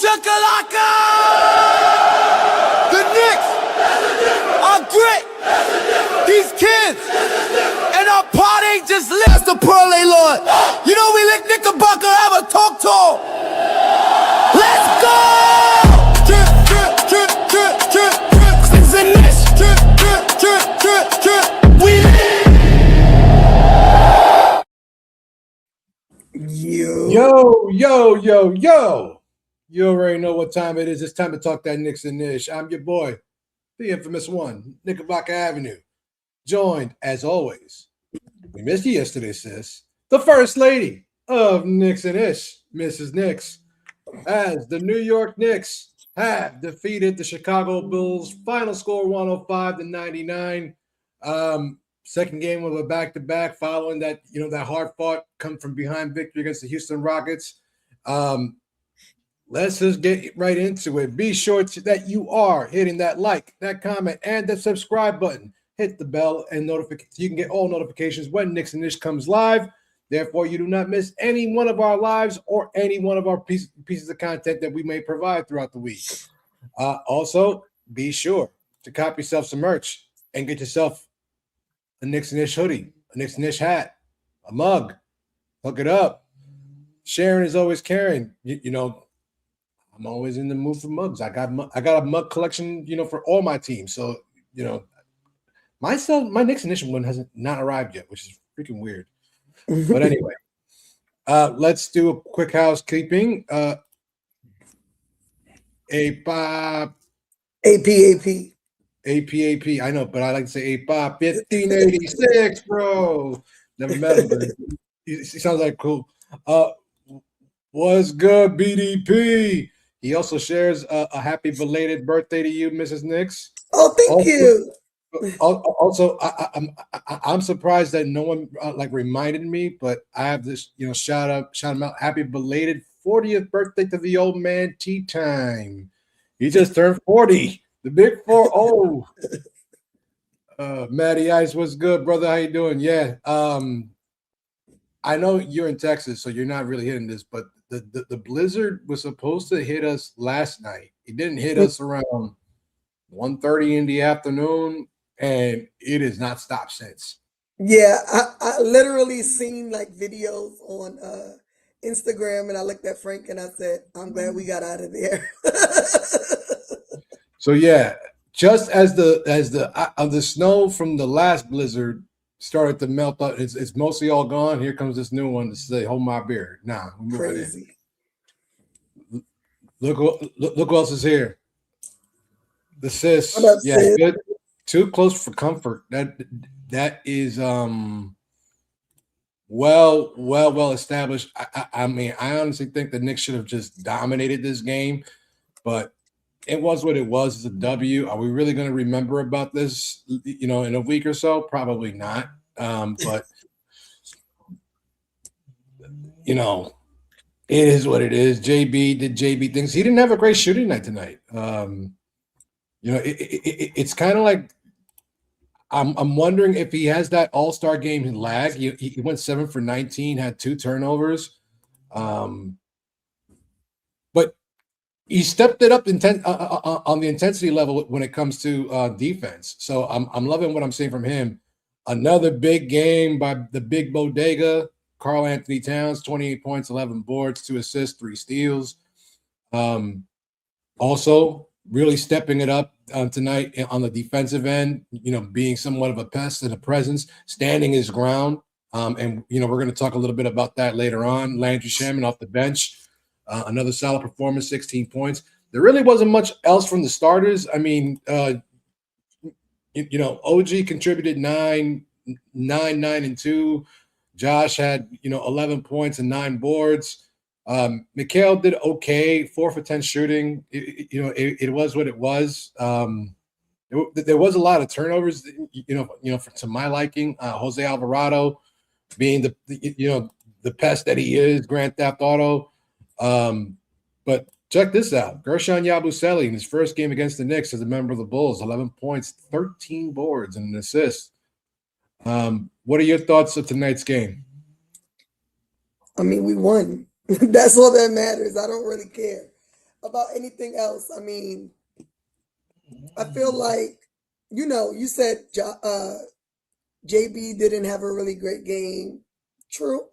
Shakalaka! The Knicks are great. These kids and our party just lit. That's the parlay lord. You know we lick Knickerbocker have a talk to him. Let's go! Drip, drip, drip, drip, drip, drip. Six and this. Drip, drip, drip, drip, drip. We lit. Yo. You already know what time it is. It's time to talk that Knicks and Nish. I'm your boy, the infamous one, Knickerbocker Avenue. Joined, as always, we missed you yesterday, sis, the First Lady of Knicks and Ish, Mrs. Knicks, as the New York Knicks have defeated the Chicago Bulls. Final score 105-99. Second game of a back-to-back following that, that hard-fought come from behind victory against the Houston Rockets. Let's just get right into it. Be sure that you are hitting that like, that comment, and the subscribe button. Hit the bell and notification. You can get all notifications when Knicks and Nish comes live. Therefore, you do not miss any one of our lives or any one of our pieces of content that we may provide throughout the week. Also, be sure to cop yourself some merch and get yourself a Knicks and Nish hoodie, a Knicks and Nish hat, a mug. Hook it up. Sharing is always caring. I'm always in the mood for mugs. I got a mug collection, for all my teams. So, my Knicks and Nish one hasn't not arrived yet, which is freaking weird. But anyway, let's do a quick housekeeping. AP. I know, but I like to say AP 1586, bro. Never met him, but he sounds like cool. What's good, BDP? He also shares a happy belated birthday to you, Mrs. Knicks. Oh, thank you. Also, I'm surprised that no one reminded me, but I have this, shout him out. Happy belated 40th birthday to the old man. Tea time. He just turned 40. The big 4-0. Matty Ice, what's good, brother? How you doing? Yeah. I know you're in Texas, so you're not really hitting this, but the blizzard was supposed to hit us last night. It didn't hit us around 1:30 in the afternoon, and it has not stopped since. Yeah, I literally seen videos on Instagram, and I looked at Frank and I said, I'm glad we got out of there. So yeah, just as the snow from the last blizzard started to melt up, it's mostly all gone. Here comes this new one to say, hold my beer. Nah, crazy. Look who else is here. The sis. What up, yeah, sis? good. Too close for comfort. That is well established. I mean, I honestly think the Knicks should have just dominated this game, but it was what it was. It's a W. Are we really going to remember about this, in a week or so? Probably not. But it is what it is. JB did JB things. He didn't have a great shooting night tonight. It's kind of like I'm wondering if he has that all-star game in lag. He went 7 for 19, had 2 turnovers. But he stepped it up on the intensity level when it comes to defense. So I'm loving what I'm seeing from him. Another big game by the big bodega, Karl Anthony Towns, 28 points, 11 boards, 2 assists, 3 steals. Also, really stepping it up tonight on the defensive end, being somewhat of a pest and a presence, standing his ground. And we're going to talk a little bit about that later on. Landry Shaman off the bench. Another solid performance, 16 points. There really wasn't much else from the starters. I mean, OG contributed 9, and 2. Josh had, 11 points and 9 boards. Mikhail did okay, 4 for 10 shooting. It was what it was. There was a lot of turnovers, to my liking. Jose Alvarado being the pest that he is, Grand Theft Auto. But check this out. Gershon Yabusele in his first game against the Knicks as a member of the Bulls, 11 points, 13 boards, and an assist. What are your thoughts of tonight's game? I mean, we won. That's all that matters. I don't really care. about anything else. I mean, I feel like, you said JB didn't have a really great game. True,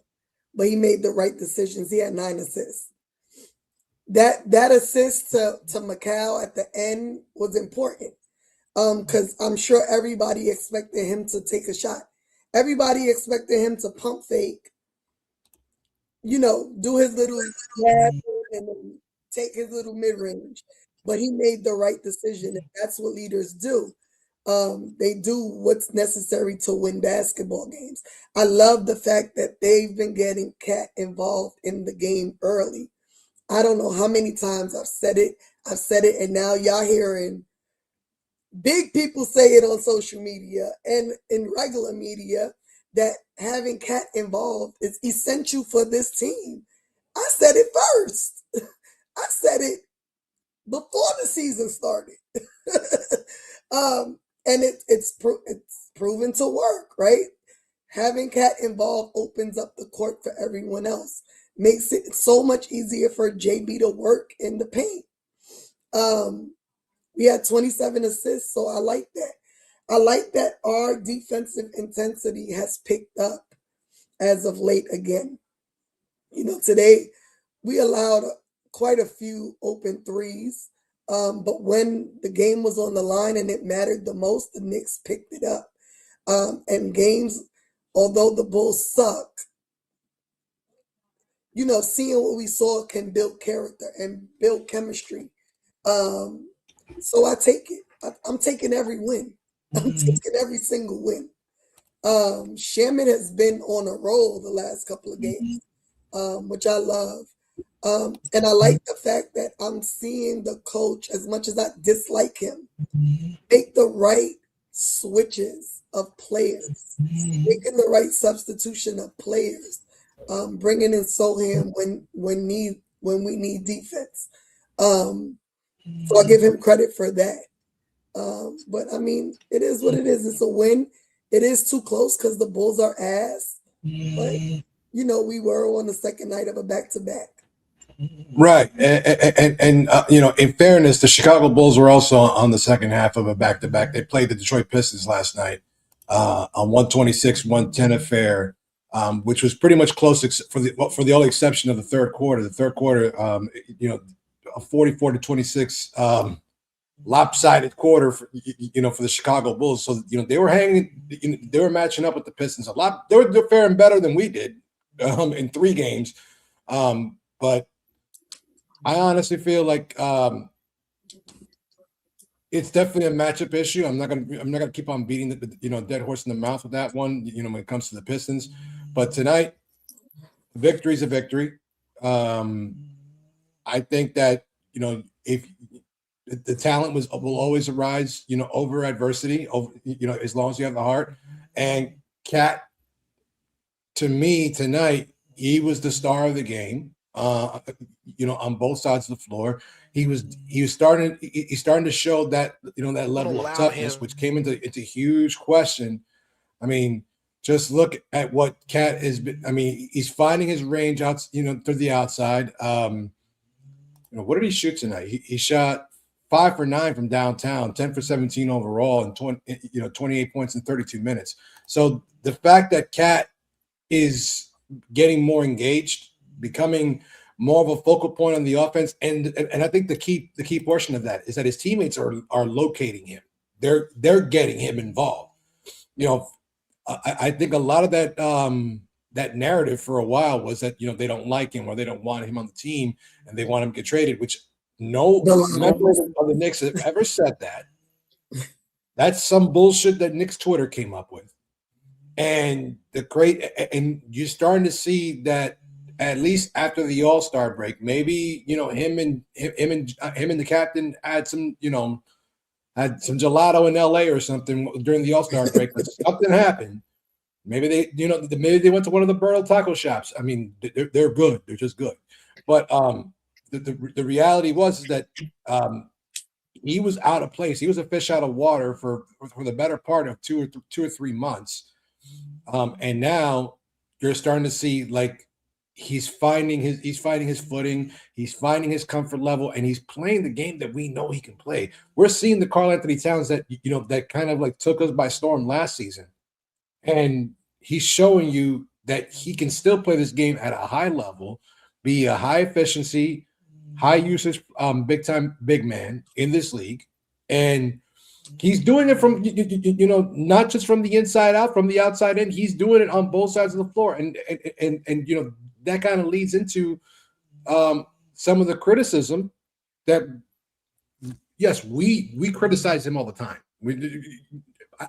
but he made the right decisions. He had 9 assists. That assist to Macau at the end was important. Because I'm sure everybody expected him to take a shot. Everybody expected him to pump fake, do his little jab and then take his little mid range. But he made the right decision, and that's what leaders do. They do what's necessary to win basketball games. I love the fact that they've been getting Cat involved in the game early. I don't know how many times I've said it, and now y'all hearing big people say it on social media and in regular media that having Cat involved is essential for this team. I said it first. I said it before the season started. And it's proven to work, right? Having Cat involved opens up the court for everyone else. Makes it so much easier for JB to work in the paint. We had 27 assists, so I like that. I like that our defensive intensity has picked up as of late again. Today we allowed quite a few open threes, but when the game was on the line and it mattered the most, the Knicks picked it up. And games, although the Bulls suck, seeing what we saw can build character and build chemistry. So I take it. I'm taking every win. I'm taking every single win. Shaman has been on a roll the last couple of games, which I love. And I like the fact that I'm seeing the coach, as much as I dislike him, make the right switches of players, making the right substitution of players, bringing in Soham when we need defense. So I give him credit for that. But I mean, it is what it is. It's a win. It is too close because the Bulls are ass. But we were on the second night of a back-to-back. Right, and in fairness, the Chicago Bulls were also on the second half of a back-to-back. They played the Detroit Pistons last night on 126-110 affair, which was pretty much close for the only exception of the third quarter. The third quarter, a 44-26 lopsided quarter for the Chicago Bulls. So they were they were matching up with the Pistons a lot. They were faring better than we did in 3 games, but I honestly feel like it's definitely a matchup issue. I'm not gonna keep on beating the dead horse in the mouth with that one. When it comes to the Pistons, but tonight, victory is a victory. I think that if the talent will always arise, over adversity, as long as you have the heart. And Cat, to me tonight, he was the star of the game. On both sides of the floor, he was starting to show that that level of toughness, which came into huge question. I mean, just look at what Cat has been. I mean, he's finding his range out, through the outside. What did he shoot tonight? He shot 5 for 9 from downtown, 10 for 17 overall, and 28 points in 32 minutes. So the fact that Cat is getting more engaged, becoming more of a focal point on the offense, and I think the key portion of that is that his teammates are locating him. They're getting him involved. I think a lot of that narrative for a while was that they don't like him or they don't want him on the team and they want him to get traded, which no member of the Knicks have ever said that. That's some bullshit that Knicks Twitter came up with. And you're starting to see that at least after the All-Star break, maybe him and the captain had some gelato in LA or something during the All-Star break, but something happened. Maybe they went to one of the Burrow taco shops. I mean, they're good. They're just good. But the reality was that he was out of place. He was a fish out of water for the better part of 2 or 3 months. And now you're starting to see, like, he's finding his footing, he's finding his comfort level, and he's playing the game that we know he can play. We're seeing the Karl-Anthony Towns that that kind of like took us by storm last season, and he's showing you that he can still play this game at a high level, be a high efficiency, high usage, big time big man in this league, and he's doing it from not just from the inside out, from the outside in. He's doing it on both sides of the floor, and that kind of leads into some of the criticism that, yes, we criticize him all the time.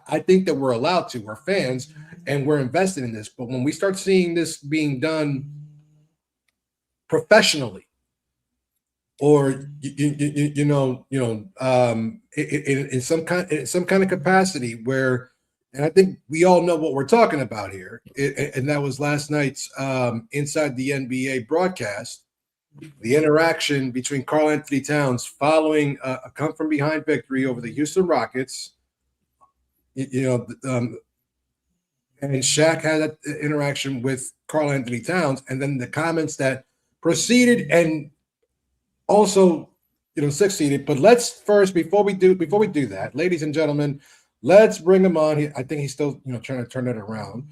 I think that we're allowed to. We're fans and we're invested in this. But when we start seeing this being done professionally, or in some kind of capacity, where, and I think we all know what we're talking about here, and that was last night's Inside the NBA broadcast, the interaction between Karl-Anthony Towns following a come from behind victory over the Houston Rockets. And Shaq had that interaction with Karl-Anthony Towns, and then the comments that proceeded and also succeeded. But let's first, before we do that, ladies and gentlemen, let's bring him on. I think he's still trying to turn it around.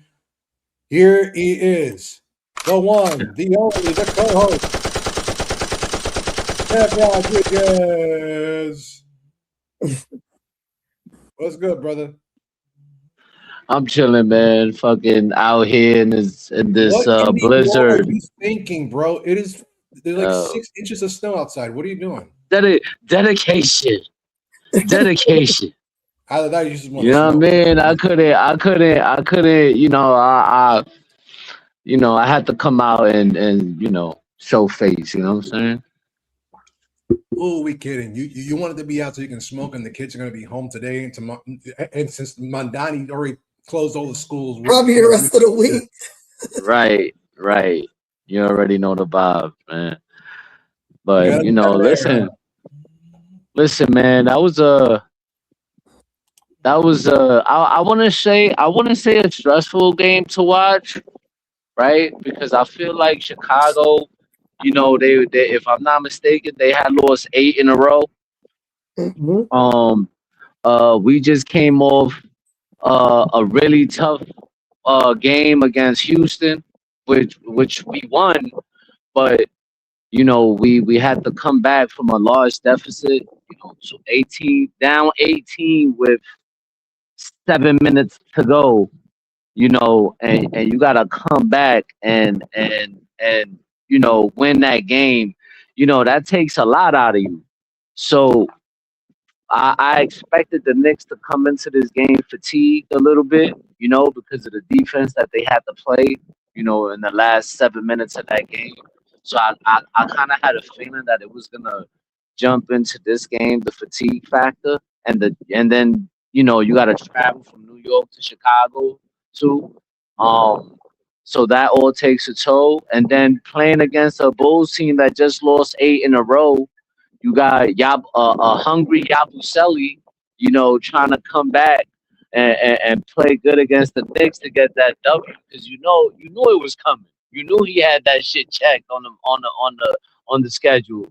Here he is, the one, the only, the co-host, Jeff Rodriguez. What's good, brother? I'm chilling, man. Fucking out here in this What blizzard. are you thinking, bro? There's like 6 inches of snow outside. What are you doing? Dedication. Dedication. Either that, you just want You know what I mean? I couldn't. I had to come out and show face. You know what I'm saying? Oh, we kidding? You wanted to be out so you can smoke, and the kids are going to be home today and tomorrow. And since Mandani already closed all the schools, probably the rest of the week. Right. You already know the vibe, man. But listen, man. I wouldn't say a stressful game to watch, right? Because I feel like Chicago, they if I'm not mistaken, they had lost 8 in a row. Mm-hmm. We just came off a really tough game against Houston, which we won, but we had to come back from a large deficit, so 18 with 7 minutes to go, and you gotta come back and win that game. That takes a lot out of you. So I expected the Knicks to come into this game fatigued a little bit, because of the defense that they had to play, in the last 7 minutes of that game. So I kind of had a feeling that it was gonna jump into this game, the fatigue factor, and then you got to travel from New York to Chicago too. So that all takes a toll, and then playing against a Bulls team that just lost 8 in a row. You got a hungry Yabusele, trying to come back and play good against the Knicks to get that W, because you knew it was coming. You knew he had that shit checked on the schedule,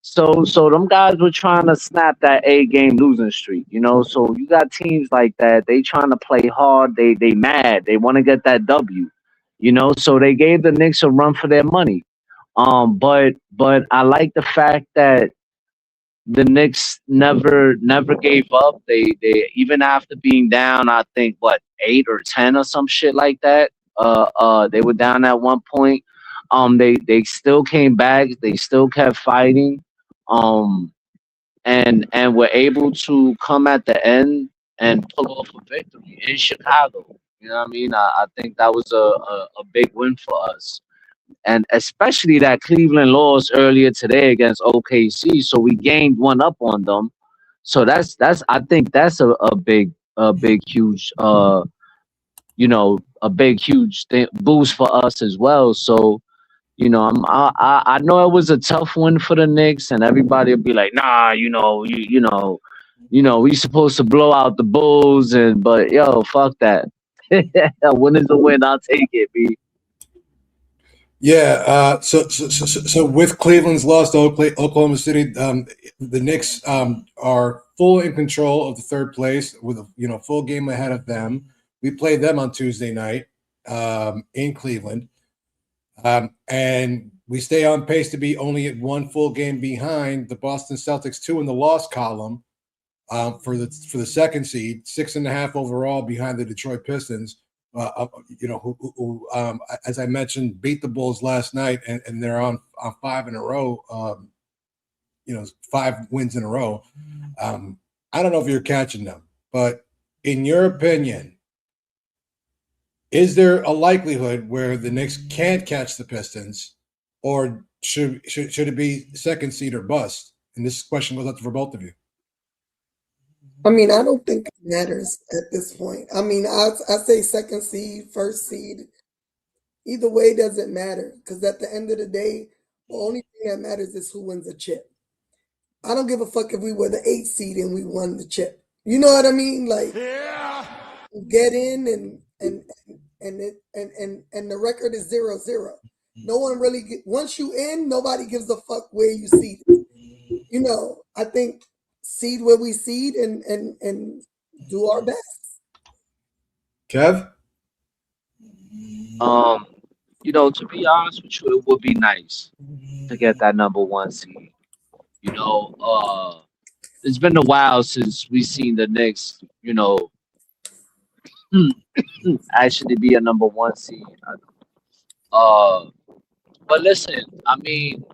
So them guys were trying to snap that 8-game losing streak, So you got teams like that. They trying to play hard. They mad. They want to get that W, So they gave the Knicks a run for their money. But I like the fact that the Knicks never gave up. They even after being down, I think 8 or 10 or some shit like that. They were down at one point. They still came back. They still kept fighting. And were able to come at the end and pull off a victory in Chicago. You know what I mean? I think that was a big win for us. And especially that Cleveland lost earlier today against OKC, so we gained one up on them. So I think that's a big huge boost for us as well. So I know it was a tough one for the Knicks, and everybody will be like, nah, we supposed to blow out the Bulls, but yo, fuck that. A win is a win. I'll take it, B. Yeah. So with Cleveland's loss to Oklahoma City, the Knicks are full in control of the third place with a full game ahead of them. We played them on Tuesday night in Cleveland, and we stay on pace to be only at one full game behind the Boston Celtics, 2 in the loss column for the second seed, 6.5 overall behind the Detroit Pistons. Who as I mentioned, beat the Bulls last night, and they're on 5 in a row. 5 wins in a row. I don't know if you're catching them, but in your opinion, is there a likelihood where the Knicks can't catch the Pistons, or should it be second seed or bust? And this question goes out for both of you. I mean, I don't think it matters at this point. I mean, I say second seed, first seed. Either way doesn't matter, because at the end of the day, the only thing that matters is who wins the chip. I don't give a fuck if we were the 8th seed and we won the chip. You know what I mean? Like, get in and the record is 0-0. No one really once you in, nobody gives a fuck where you seeded. I think seed where we seed and do our best. Kev? To be honest with you, it would be nice to get that number 1 seed. It's been a while since we've seen the Knicks, actually be a number 1 seed. But listen, I mean,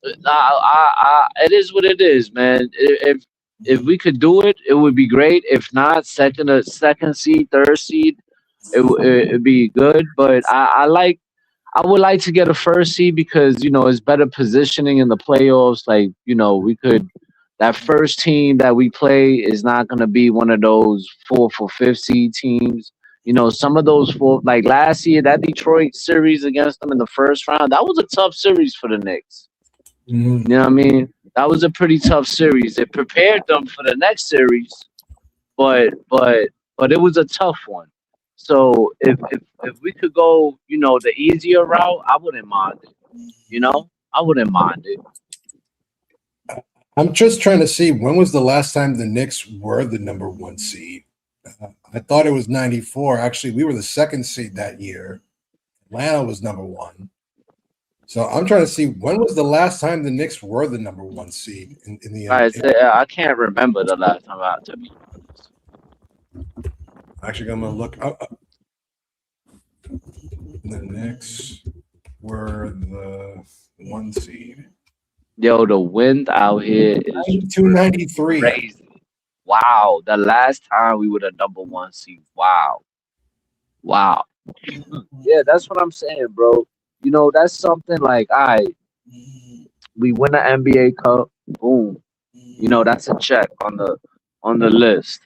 it is what it is, man. If we could do it, it would be great. If not, second seed, third seed, it'd be good. But I would like to get a first seed because it's better positioning in the playoffs. Like that first team that we play is not gonna be one of those 4th or 5th seed teams. Some of those like last year, that Detroit series against them in the first round, that was a tough series for the Knicks. Mm-hmm. You know what I mean? That was a pretty tough series. It prepared them for the next series, but it was a tough one. So if we could go, the easier route, I wouldn't mind it. I wouldn't mind it. I'm just trying to see, when was the last time the Knicks were the number 1 seed? I thought it was 94. Actually, we were the 2nd seed that year. Atlanta was number 1. So I'm trying to see, when was the last time the Knicks were the number 1 seed in the NBA? I can't remember the last time I had to be honest. Actually, I'm going to look up. The Knicks were the 1 seed. Yo, the wind out here is 293. crazy. Wow, the last time we were the number 1 seed. Wow. Yeah, that's what I'm saying, bro. That's something like, we win the NBA Cup, boom. That's a check on the list.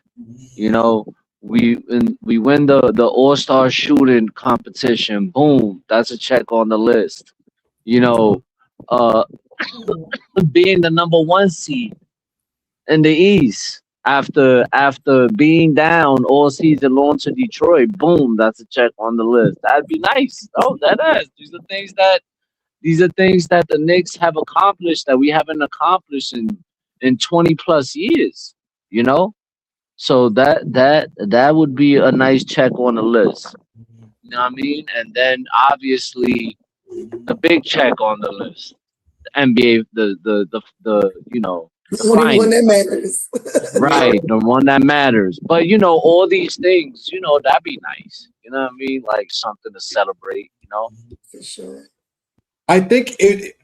We win the All-Star shooting competition, boom. That's a check on the list. Being the number 1 seed in the East after being down all season long to Detroit, boom, that's a check on the list. That'd be nice. Oh, that is. These are things that the Knicks have accomplished that we haven't accomplished in 20 plus years. So that would be a nice check on the list. You know what I mean? And then obviously the big check on the list. The NBA, the The only one that matters. right, the one that matters. But all these things, that'd be nice. You know what I mean? Like something to celebrate, For sure. I think it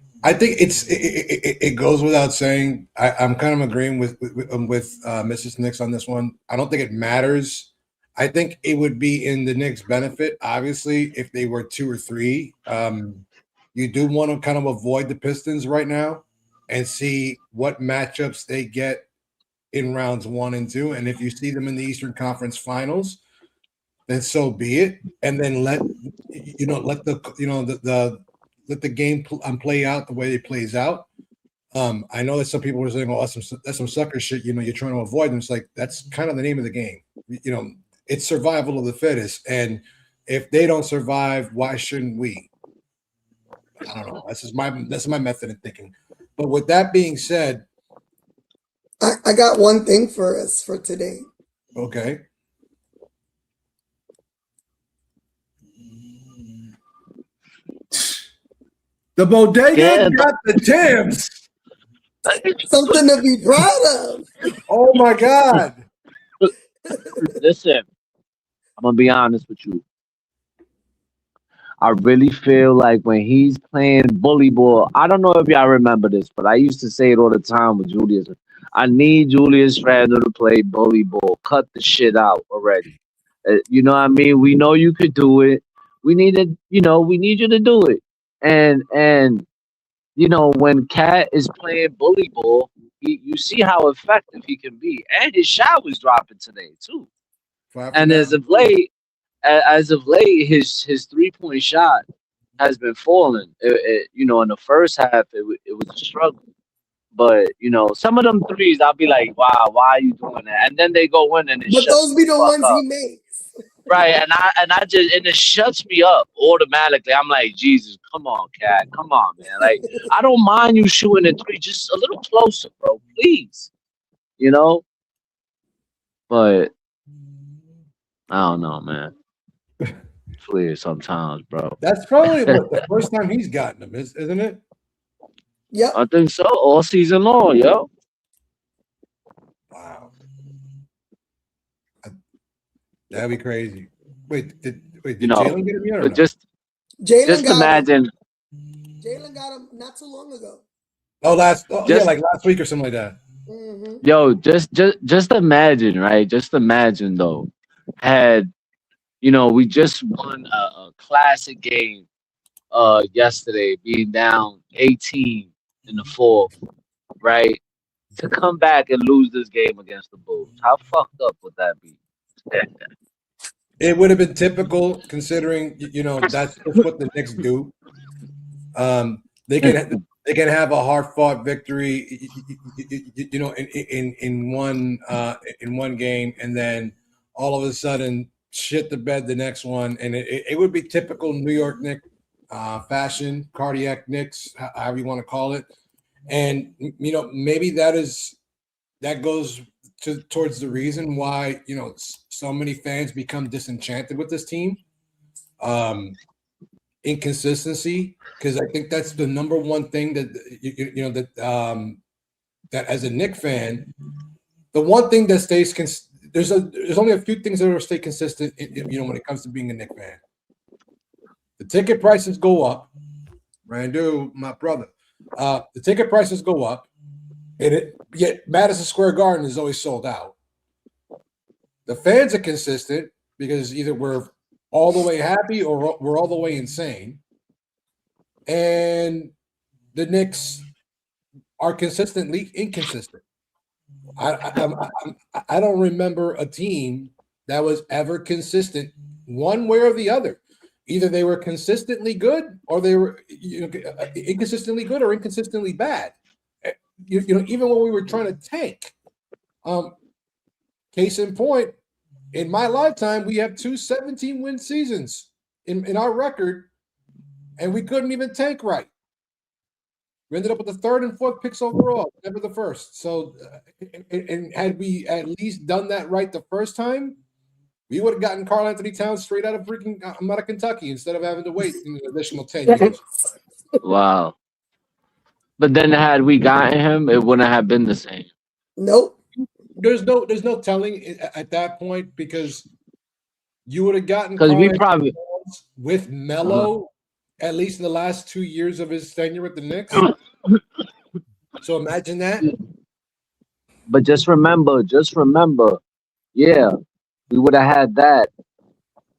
goes without saying. I'm kind of agreeing with Mrs. Knicks on this one. I don't think it matters. I think it would be in the Knicks' benefit, obviously, if they were 2 or 3. You do want to kind of avoid the Pistons right now and see what matchups they get in rounds 1 and 2. And if you see them in the Eastern Conference Finals, then so be it. And then let the game play out the way it plays out. I know that some people were saying, "Oh, that's some sucker shit." You're trying to avoid them. It's like that's kind of the name of the game. it's survival of the fittest. And if they don't survive, why shouldn't we? I don't know. That's my method of thinking. But with that being said, I got one thing for us for today. okay. The bodega got the jams. Something to be proud of. Oh my God. Listen, I'm gonna be honest with you. I really feel like when he's playing bully ball, I don't know if y'all remember this, but I used to say it all the time with Julius. I need Julius Randle to play bully ball. Cut the shit out already. You know what I mean? We know you could do it. We need to, we need you to do it. And when Cat is playing bully ball, you see how effective he can be. And his shot was dropping today too. And as of late, his 3-point shot has been falling. In the first half, it was a struggle. But some of them threes, I'll be like, wow, why are you doing that? And then they go in and it But shuts those be the ones up. he makes. Right, and it shuts me up automatically. I'm like, Jesus, come on, Cat, come on, man. Like, I don't mind you shooting a three, just a little closer, bro, please. But I don't know, man. It's weird sometimes, bro. That's probably the first time he's gotten them, isn't it? Yep. I think so. All season long, yo. Wow. That'd be crazy. Wait, did Jalen get him yet? Or But just Jalen imagine. Jalen got him not too long ago. like last week or something like that. Mm-hmm. Yo, just imagine, right? Just imagine though, had we just won a classic game yesterday, being down 18 in the fourth, right? To come back and lose this game against the Bulls, how fucked up would that be? It would have been typical, considering that's just what the Knicks do. They can have a hard fought victory, in one game, and then all of a sudden shit the bed the next one, and it would be typical New York Knicks fashion, cardiac Knicks, however you want to call it, and maybe that goes towards the reason why so many fans become disenchanted with this team. Inconsistency, because I think that's the number one thing that that as a Knicks fan, the one thing that stays there's only a few things that will stay consistent when it comes to being a Knicks fan. The ticket prices go up. Randu, my brother, the ticket prices go up. And yet Madison Square Garden is always sold out. The fans are consistent because either we're all the way happy or we're all the way insane. And the Knicks are consistently inconsistent. I don't remember a team that was ever consistent one way or the other. Either they were consistently good or they were inconsistently good or inconsistently bad. Even when we were trying to tank, case in point, in my lifetime, we have 2 17-win seasons in our record, and we couldn't even tank right. We ended up with the 3rd and 4th picks overall, never the first. So, and had we at least done that right the first time, we would have gotten Karl Anthony Towns straight out of Kentucky instead of having to wait an additional 10 years. Wow. But then had we gotten him, it wouldn't have been the same. Nope. There's no telling at that point, because you would have gotten because we probably with Melo at least in the last 2 years of his tenure with the Knicks. So imagine that. But just remember, yeah, we would have had that.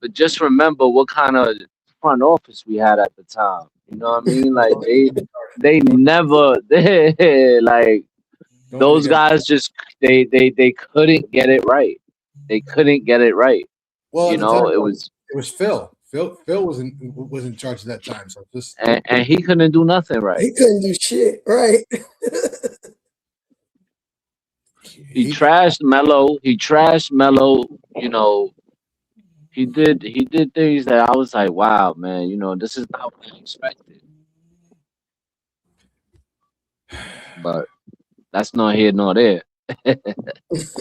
But just remember what kind of front office we had at the time. You know what I mean? Like they never like those guys just they couldn't get it right. They couldn't get it right. Well, it was Phil. Phil was in charge at that time. So just and he couldn't do nothing right. He couldn't do shit right. He trashed Melo. He did things that I was like, wow, man, you know, this is not what I expected. But that's not here nor there.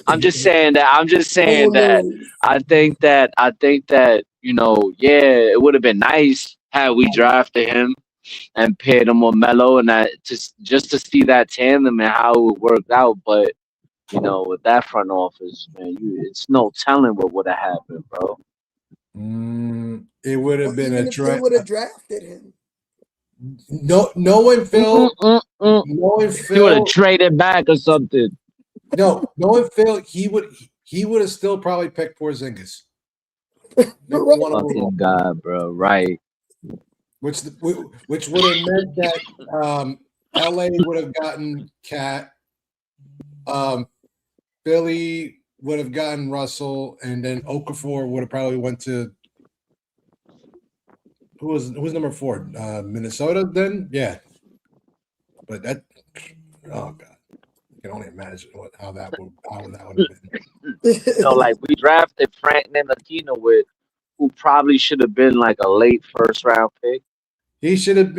I'm just saying that. I'm just saying Old that. news. I think that you know, yeah, it would have been nice had we drafted him and paired him with Melo, and that just to see that tandem and how it worked out. But you know, with that front office, man, it's no telling what would have happened, bro. It would have Or been even a if they would have drafted him. knowing Phil, Mm-mm-mm-mm. knowing He would have Phil, traded back or something. knowing Phil, he would have still probably picked Porzingis. Never Right. want to move Fucking on. God, bro. Right. Which would have meant that LA would have gotten Cat, Philly would have gotten Russell, and then Okafor would have probably went to who's number 4? Minnesota then? Yeah. But that oh god. I can only imagine how that would have been. You know, like we drafted Frank Ntilikina with who probably should have been like a late first round pick. He should have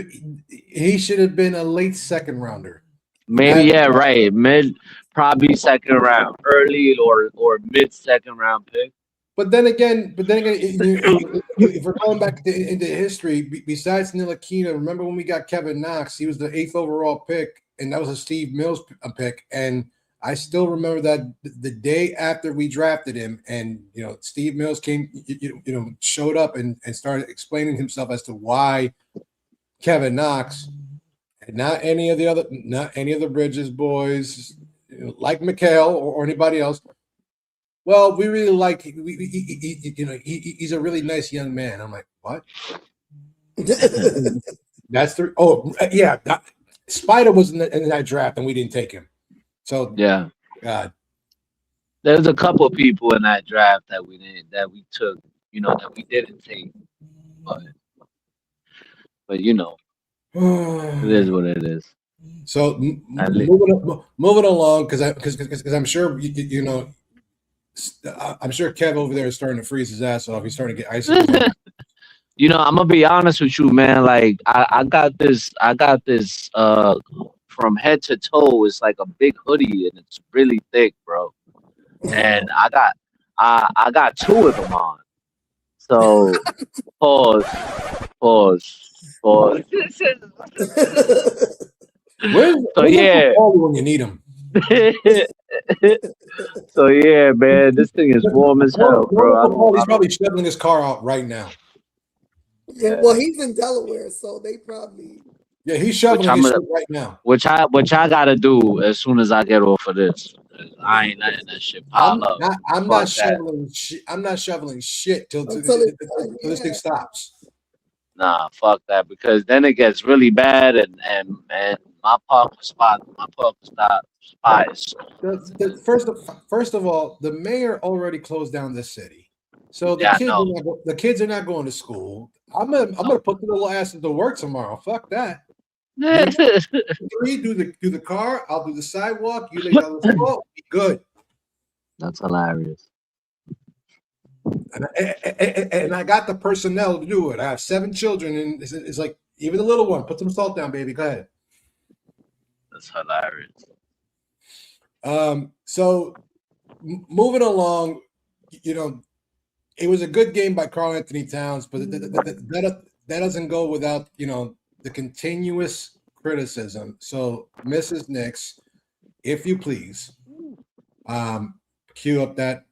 been a late second rounder. Maybe yeah, right. Probably second round, early or mid second round pick. But then again, if we're going back into history, besides Ntilikina, remember when we got Kevin Knox? He was the 8th overall pick, and that was a Steve Mills pick. And I still remember that the day after we drafted him, and you know, Steve Mills came, showed up and started explaining himself as to why Kevin Knox, and not any of the Bridges boys, like McHale or anybody else. Well, we really like he's a really nice young man. I'm like, what? That's the yeah. Spider was in that draft and we didn't take him. So yeah, God, there's a couple of people in that draft that we took, you know, that we didn't take, but you know, it is what it is. So moving along because I'm sure you know. I'm sure Kev over there is starting to freeze his ass off. He's starting to get icy. You know, I'm gonna be honest with you, man. Like I got this from head to toe. It's like a big hoodie and it's really thick, bro. And I got 2 of them on. So pause. So yeah. When you need them. So yeah, man, this thing is warm as hell, bro. He's probably shoveling his car out right now. Yeah, well, he's in Delaware, so they probably. Yeah, he's shoveling his shit right now. Which I gotta do as soon as I get off of this. I ain't letting that shit pile up. I'm not shoveling shit. I'm not shoveling shit till this thing stops. Nah, fuck that, because then it gets really bad and my parking spot is First of all, the mayor already closed down the city, so the kids are not going to school. I'm gonna put the little asses to work tomorrow. Fuck that. Do the car. I'll do the sidewalk. You lay down the floor. Be good. That's hilarious. And I got the personnel to do it. I have 7 children, and it's like even the little one. Put some salt down, baby. Go ahead. That's hilarious. So moving along, you know, it was a good game by Karl Anthony Towns, but that doesn't go without, you know, the continuous criticism. So Mrs. Knicks, if you please, cue up that.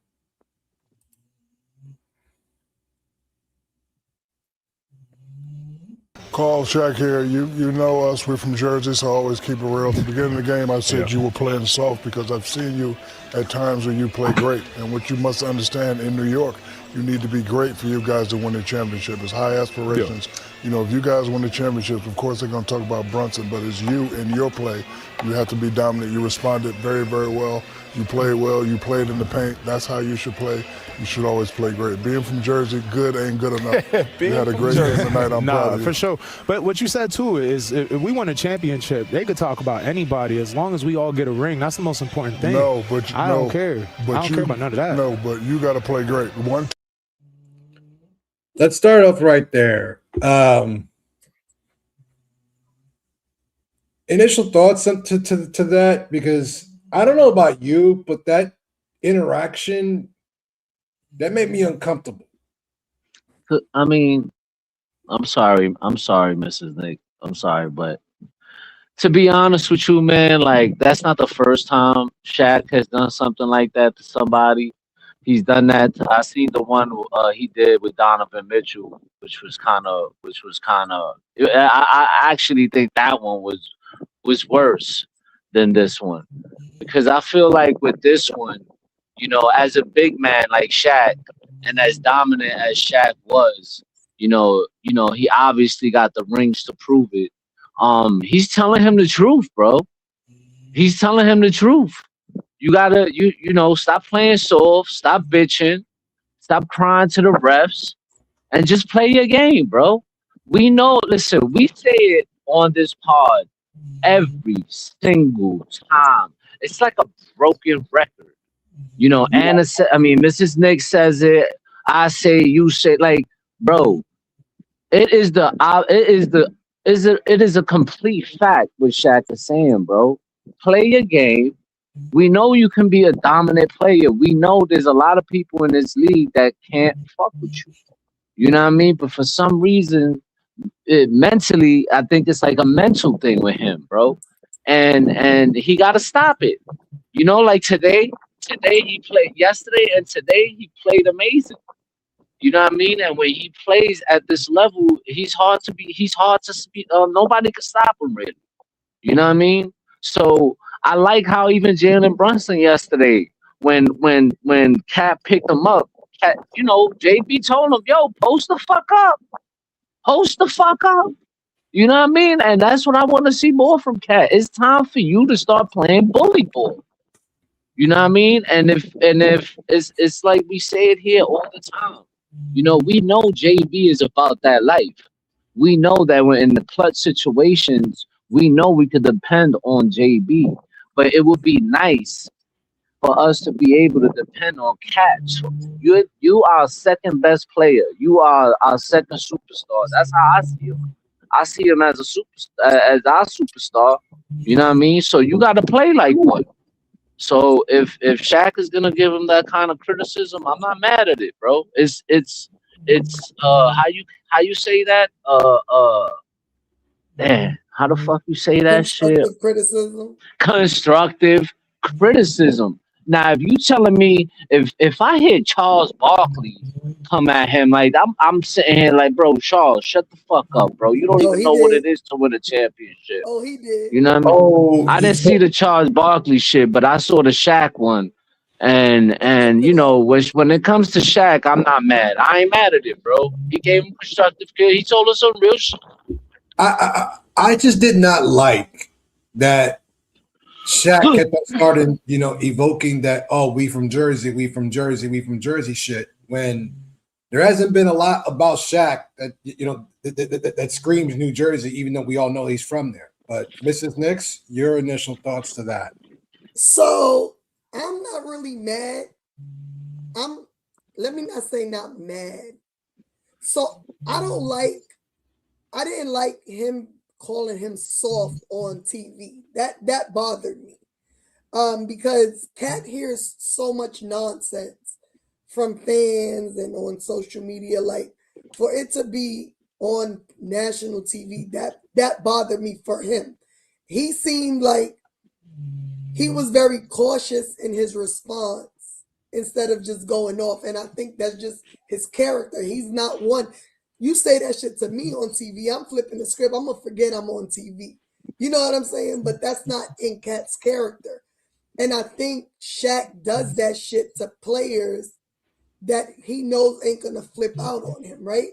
Carl, Shaq here. You know us. We're from Jersey, so I always keep it real. At the beginning of the game, I said you were playing soft because I've seen you at times where you play great. And what you must understand in New York, you need to be great for you guys to win the championship. It's high aspirations. Yeah. You know, if you guys win the championship, of course they're going to talk about Brunson, but it's you and your play. You have to be dominant. You responded very, very well. You played well. You played in the paint. That's how you should play. You should always play great. Being from Jersey, good ain't good enough. You had a great game tonight. I'm proud of you. For sure. But what you said, too, is if we won a championship, they could talk about anybody as long as we all get a ring. That's the most important thing. No, but I don't care. But I don't care about none of that. No, but you got to play great. let's start off right there. Initial thoughts to that, because I don't know about you, but that interaction that made me uncomfortable. I mean, I'm sorry, Mrs. Nick. I'm sorry, but to be honest with you, man, like that's not the first time Shaq has done something like that to somebody. He's done that. I seen the one he did with Donovan Mitchell, which was kind of. I actually think that one was worse than this one, because I feel like with this one, as a big man like Shaq, and as dominant as Shaq was, he obviously got the rings to prove it. He's telling him the truth, bro. He's telling him the truth. You gotta, stop playing soft, stop bitching, stop crying to the refs, and just play your game, bro. We know. Listen, we say it on this pod every single time. It's like a broken record. Anna said, I mean, Mrs. Nick says it. I say, you say, like, bro, it is the, it is a complete fact what Shaq is saying, bro. Play your game. We know you can be a dominant player. We know there's a lot of people in this league that can't fuck with you. You know what I mean? But for some reason, mentally, I think it's like a mental thing with him, bro. And he got to stop it. Like today he played yesterday, and today he played amazing. You know what I mean? And when he plays at this level, he's hard to speak. Nobody can stop him, really. You know what I mean? So I like how even Jalen Brunson yesterday, when Cat picked him up, JB told him, "Yo, post the fuck up, post the fuck up." You know what I mean? And that's what I want to see more from Cat. It's time for you to start playing bully ball. You know what I mean? And if it's like we say it here all the time. We know JB is about that life. We know that when in the clutch situations, we know we could depend on JB. But it would be nice for us to be able to depend on Catch. You are our second best player. You are our second superstar. That's how I see him. I see him as a as our superstar. You know what I mean? So you got to play like one. So if Shaq is gonna give him that kind of criticism, I'm not mad at it, bro. It's how you say that? Man, how the fuck you say that shit? Constructive criticism. Constructive criticism. Now, if you telling me if I hear Charles Barkley come at him, like I'm sitting here like, bro, Charles, shut the fuck up, bro. You don't even know what it is to win a championship. Oh, he did. You know what I mean? I didn't see the Charles Barkley shit, but I saw the Shaq one. And when it comes to Shaq, I'm not mad. I ain't mad at it, bro. He gave him constructive care. He told us some real shit. I just did not like that Shaq kept on starting, evoking that, oh, we from Jersey shit, when there hasn't been a lot about Shaq that, that screams New Jersey, even though we all know he's from there. But Mrs. Nix, your initial thoughts to that? So I'm not really mad. Let me not say not mad. So I didn't like him calling him soft on TV. That bothered me. Because Cat hears so much nonsense from fans and on social media. Like, for it to be on national TV, that bothered me for him. He seemed like he was very cautious in his response instead of just going off. And I think that's just his character. He's not one. You say that shit to me on TV, I'm flipping the script. I'm going to forget I'm on TV. You know what I'm saying? But that's not in Cat's character. And I think Shaq does that shit to players that he knows ain't going to flip out on him, right?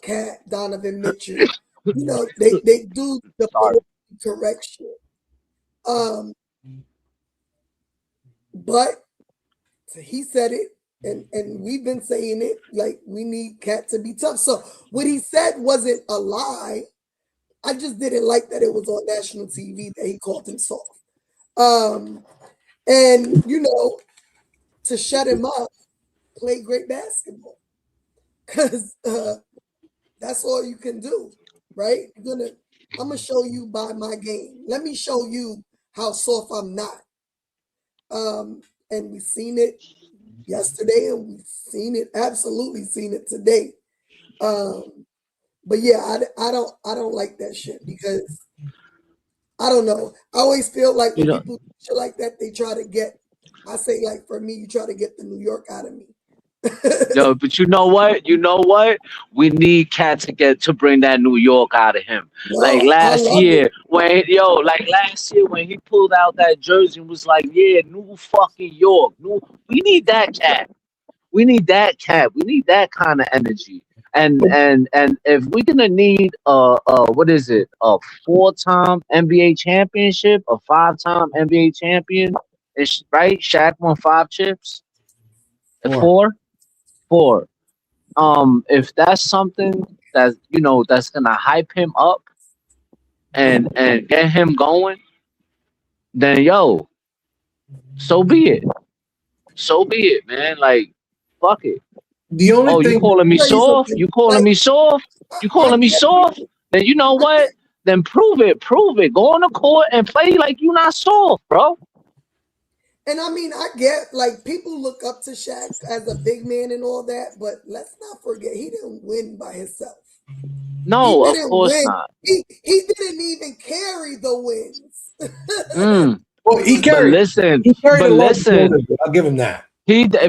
Cat, Donovan Mitchell. They do the correct shit. But he said it, and we've been saying it, like, we need Cat to be tough. So what he said wasn't a lie. I just didn't like that it was on national TV that he called him soft. And to shut him up, play great basketball. because that's all you can do, right? I'm gonna show you by my game. Let me show you how soft I'm not. And we've seen it yesterday, and we've absolutely seen it today. But yeah, I don't like that shit because I don't know. I always feel like You when know, people do shit like that, they try to get. I say, like, for me, you try to get the New York out of me. yo, but you know what? You know what? We need Cat to bring that New York out of him. Like No, I last love it. year when he pulled out that jersey and was like, "Yeah, New fucking York, new." We need that Cat. We need that Cat. We need that kind of energy. And if we're gonna need what is it? A 4-time NBA championship, a 5-time NBA champion, right? Shaq won 5 chips. Or 4, 4. If that's something that's gonna hype him up and get him going, then yo, so be it. So be it, man. Like, fuck it. the only Oh, you thing, calling me Tell you soft? something. You calling Like me soft? You I calling me get, soft? Then you know what? Then prove it. Prove it. Go on the court and play like you not soft, bro. and I mean, I get like people look up to Shaq as a big man and all that, but let's not forget he didn't win by himself. He No, of didn't course win. not. He didn't even carry the wins. Mm. well, It was But he carried a lot of listen. shoulders. I'll give him that.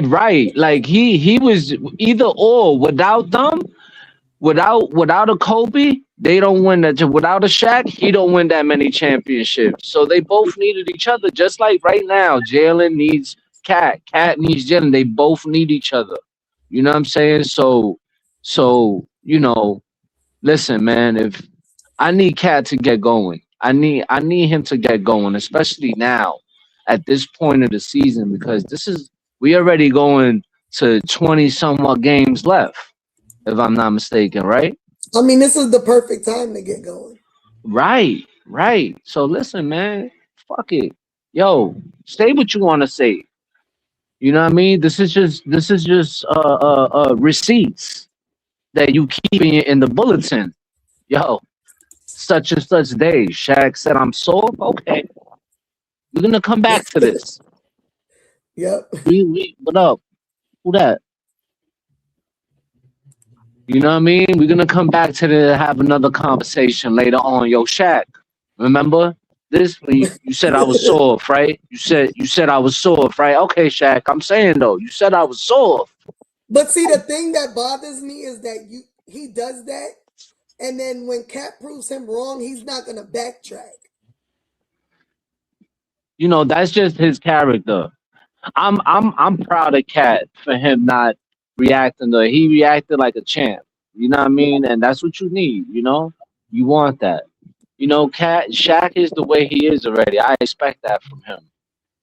Right. Like he was either or. Without a Kobe, they don't win that. Without a Shaq, he don't win that many championships. So they both needed each other. Just like right now, Jalen needs Cat. Cat needs Jalen. They both need each other. You know what I'm saying? So listen, man. If I need Cat to get going, I need him to get going, especially now at this point of the season because we already going to 20 somewhat games left, if I'm not mistaken, right? I mean, this is the perfect time to get going. Right, right. So listen, man, fuck it. Yo, say what you want to say. You know what I mean? This is just receipts that you keep in the bulletin. Yo, such and such day. Shaq said I'm soft. Okay, we're gonna come back to this. Yep. We what up? Who that? You know what I mean? We're gonna come back to have another conversation later on. Yo, Shaq, remember this when you said I was soft, right? You said I was soft, right? Okay, Shaq, I'm saying though, you said I was soft. But see, the thing that bothers me is that he does that, and then when Cat proves him wrong, he's not gonna backtrack. You know, that's just his character. I'm proud of Cat for him not reacting to he reacted like a champ. You know what I mean? And that's what you need, you know? You want that. You know, Shaq is the way he is already. I expect that from him.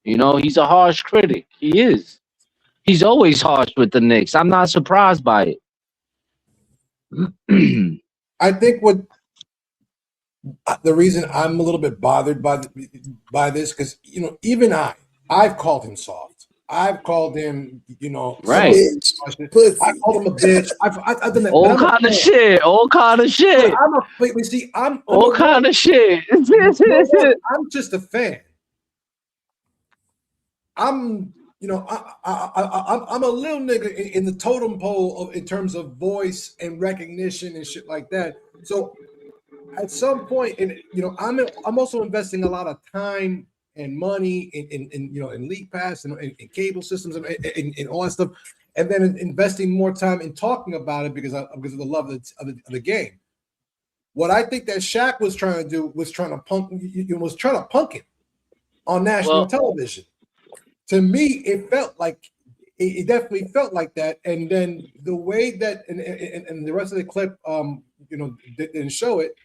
You know, he's a harsh critic. He is. He's always harsh with the Knicks. I'm not surprised by it. I think what the reason I'm a little bit bothered by this because even I've called him soft. I've called him A Right. bitch, I pussy. called him a bitch. I've done that. All But kind of shit. All kind of shit. but see, I'm All kind of shit. I'm just a fan. I'm I'm a little nigga in the totem pole in terms of voice and recognition and shit like that. So at some point, and I'm also investing a lot of time and money in League Pass and in cable systems and all that stuff, and then investing more time in talking about it because of the love of the game. What I think that Shaq was trying to do was trying to punk him on national Well, television. To me, it felt like it definitely felt like that. And then the way that and the rest of the clip, didn't show it.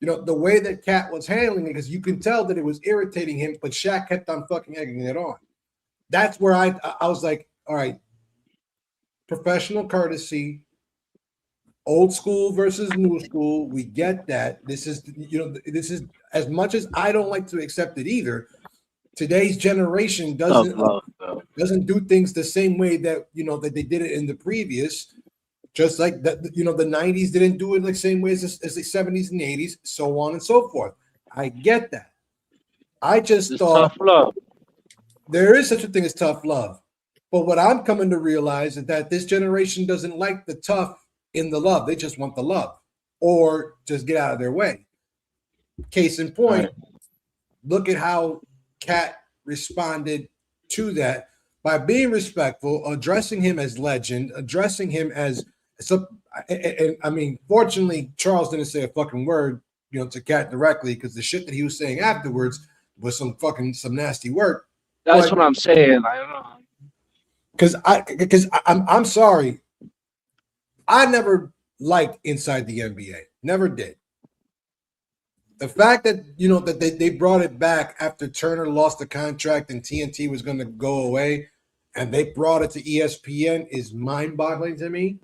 The way that Cat was handling it, because you can tell that it was irritating him, but Shaq kept on fucking egging it on. That's where I was like, all right, professional courtesy, old school versus new school. We get that. This is as much as I don't like to accept it either. Today's generation tough love, though. doesn't do things the same way that that they did it in the previous. Just like that, the 90s didn't do it the same way as the 70s and 80s, so on and so forth. I get that. I just It's thought tough love. there is such a thing as tough love. But what I'm coming to realize is that this generation doesn't like the tough in the love. They just want the love or just get out of their way. Case in point, look at how Cat responded to that by being respectful, addressing him as legend, addressing him as and I mean, fortunately, Charles didn't say a fucking word, to Cat directly, because the shit that he was saying afterwards was some nasty work. That's what I'm saying. I don't know. Because I'm sorry, I never liked Inside the NBA, never did. The fact that that they brought it back after Turner lost the contract and TNT was going to go away, and they brought it to ESPN is mind-boggling to me.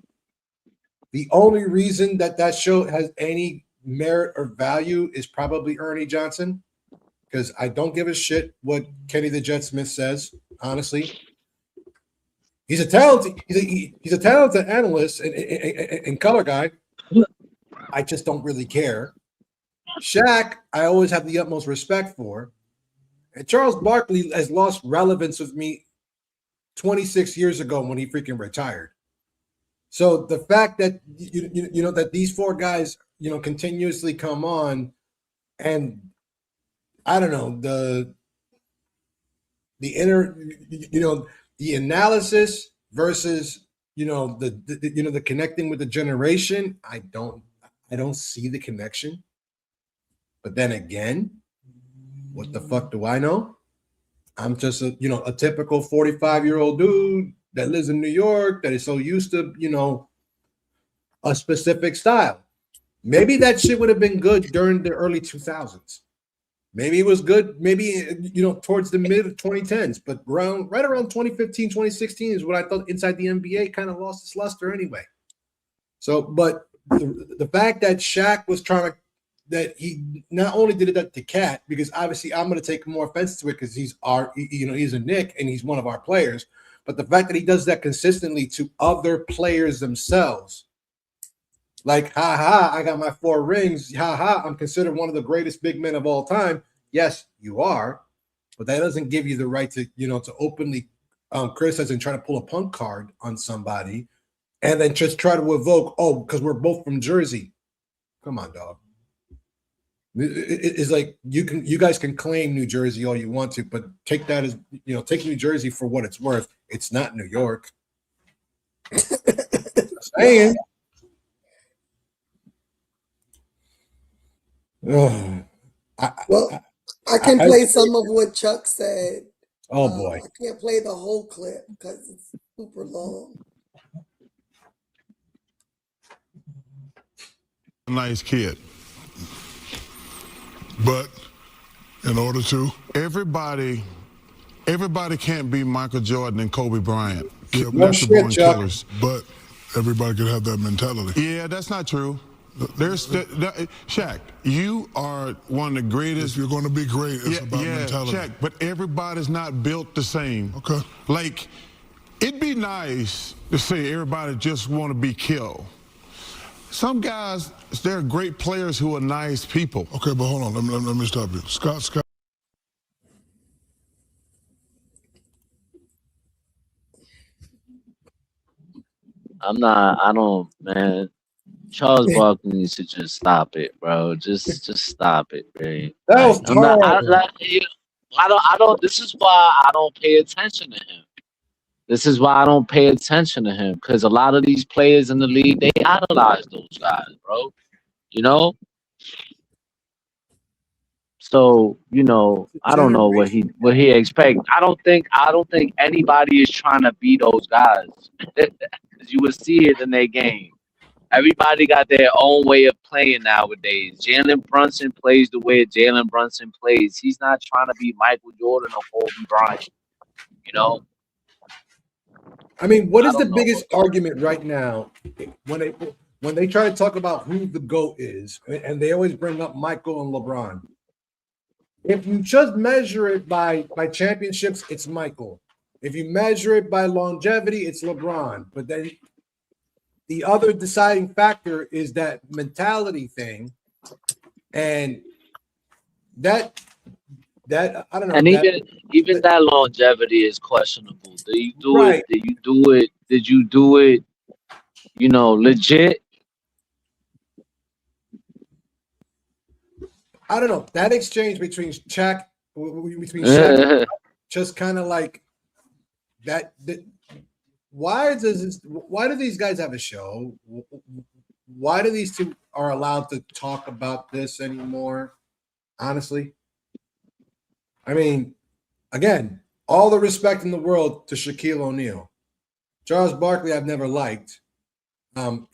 The only reason that show has any merit or value is probably Ernie Johnson, because I don't give a shit what Kenny the Jet Smith says. Honestly, he's a talented analyst and color guy. I just don't really care. Shaq, I always have the utmost respect for. And Charles Barkley has lost relevance with me 26 years ago when he freaking retired. So the fact that that these four guys continuously come on, and I don't know, the analysis versus the connecting with the generation, I don't see the connection. But then again, what the fuck do I know? I'm just a typical 45-year-old dude that lives in New York that is so used to, a specific style. Maybe that shit would have been good during the early 2000s. Maybe it was good, maybe, towards the mid 2010s, but right around 2015, 2016 is what I thought Inside the NBA kind of lost its luster anyway. So, but the fact that Shaq was trying to, that he not only did it to Cat, because obviously I'm going to take more offense to it because he's he's a Knick and he's one of our players, but the fact that he does that consistently to other players themselves, like, I got my 4 rings, I'm considered one of the greatest big men of all time. Yes, you are, but that doesn't give you the right to to openly criticize and try to pull a punk card on somebody, and then just try to evoke, because we're both from Jersey. Come on, dog. It's like you guys can claim New Jersey all you want to, but take that as take New Jersey for what it's worth. It's not New York. Saying. I can play some of what Chuck said. Oh boy, I can't play the whole clip because it's super long. Nice kid. But in order to, everybody can't be Michael Jordan and Kobe Bryant. Yeah, natural-born killers. But everybody can have that mentality. Yeah, that's not true. Shaq, you are one of the greatest. If you're going to be great, it's about mentality. Shaq, but everybody's not built the same. Okay. Like, it'd be nice to say everybody just want to be killed. Some guys, they're great players who are nice people. Okay, but hold on. Let me stop you. Scott. Man. Charles Barkley needs to just stop it, bro. Just stop it, man. That was terrible. I don't. This is why I don't pay attention to him. This is why I don't pay attention to him, because a lot of these players in the league, they idolize those guys, bro. So I don't know what he expect. I don't think anybody is trying to be those guys, because you would see it in their game. Everybody got their own way of playing nowadays. Jalen Brunson plays the way Jalen Brunson plays. He's not trying to be Michael Jordan or Kobe Bryant. I mean, what is the biggest argument right now when they try to talk about who the GOAT is, and they always bring up Michael and LeBron? If you just measure it by championships, it's Michael. If you measure it by longevity, it's LeBron. But then the other deciding factor is that mentality thing, and that I don't know. And That even that longevity is questionable. Do you do it? right. Did you do it? Did you do it? You know, legit. I don't know. That exchange between Shaq, between Shaq, just kind of like that. Why do these guys have a show? Why do these two are allowed to talk about this anymore? Honestly, I mean, again, all the respect in the world to Shaquille O'Neal. Charles Barkley, I've never liked.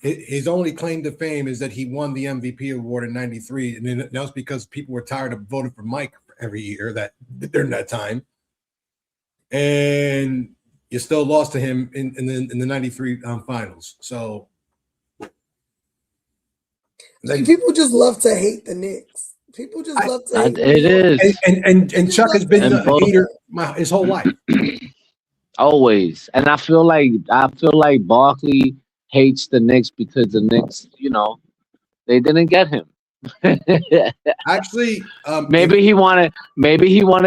His only claim to fame is that he won the MVP award in '93, and that was because people were tired of voting for Mike every year during that time. And you still lost to him in the '93 finals. So people just love to hate the Knicks. People just love to hate It New York. is and Chuck has been And a both- hater his whole life. always. And I feel like Barkley hates the Knicks because the Knicks, you know, they didn't get him. Actually, maybe he wanted